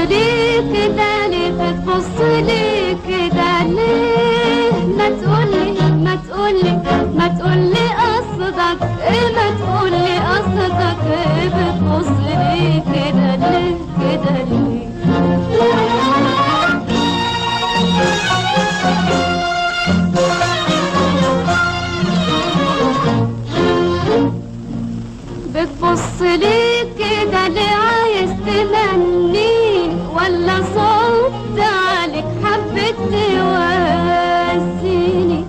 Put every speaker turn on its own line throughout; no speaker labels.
لي كده ليه؟ بتبص لي كده ليه؟ ما تقولي ما تقولي ما تقولي قصدك ايه؟ ما تقولي قصدك ايه؟ بتبص لي كده ليه كده ليه؟ بتبص لي كده ليه؟ عايز تمني ولا صوت عليك حبيت تواسيني،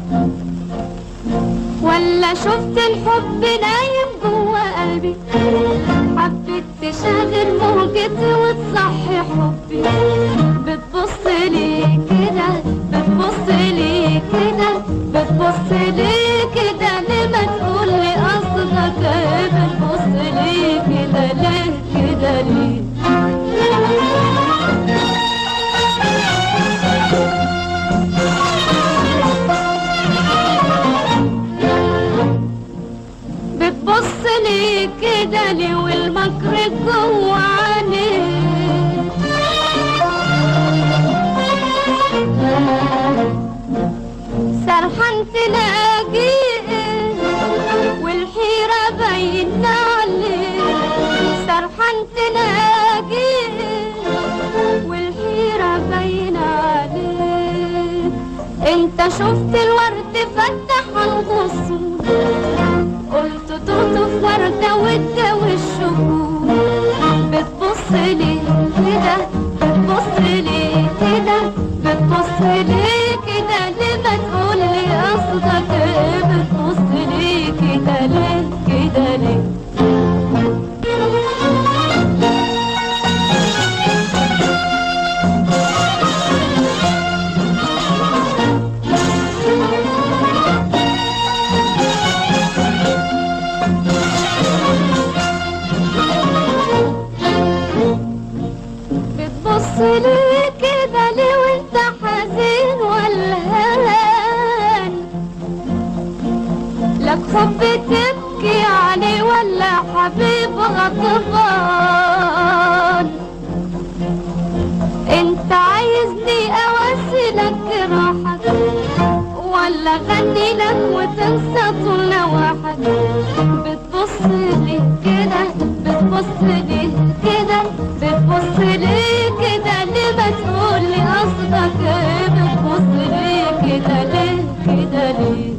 ولا شفت الحب نايم جوا قلبي حبيت تشغل موجتي وتصحي حبي. بتبص لي كده بتبص لي كده بتبص لي كده ليه؟ ما تقولي قصدك ايه؟ بتبص لي كده ليه كده ليه؟ بتبص لي كده ليه والمكر جوا عينيك؟ سرحان تلاقيه والحيرة باينة عليك، سرحان تلاقيه والحيرة باينة عليك. انت شفت الورد فتح الغصون، قلت تطف وردة وتداوي الشهور. بتبص لي كده بتبص لي كده بتبص لي كده ليه؟ ما تقولي قصدك ايه؟ بتبص لي كده ليه كده ليه؟ بتبص لي كده ليه وانت حزين والهان؟ لك حب تبكي عليه ولا حبيب غضبان؟ انت عايزني اواسلك جراحك ولا غني لك وتنسى طول نواحك؟ بتبص لي كده بتبص لي كده بتبص لي كده ليه؟ ما تقولي قصدك ايه؟ بتبص لي كده ليه كده ليه؟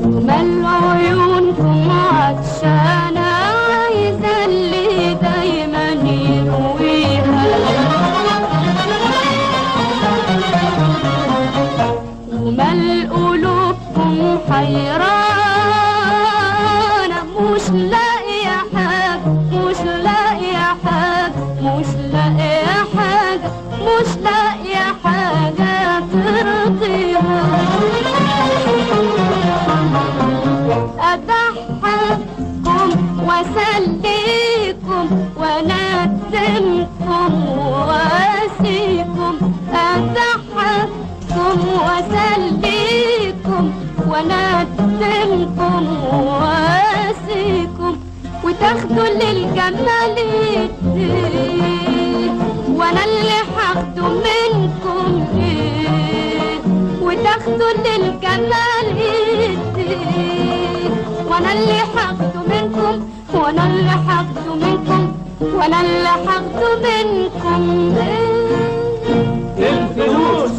ومال عيونكم عطشانة عايزة اللي دايما يرويها، ومال قلوبكم حيرانة مش لاقية حاجة مش لاقية حاجة مش لاقية حاجة مش لاقية حاجة ترضيها. أضحككم وأسليكم وأندمكم وأسيكم، أضحككم وأسليكم وأندمكم وأسيكم، وتاخدوا للجمال ايه وأنا اللي هاخده منكم ايه؟ وتاخدوا للجمال ايه وانا اللي هاخده منكم وانا اللي هاخده منكم وانا اللي هاخده منكم ايه؟
الفلوس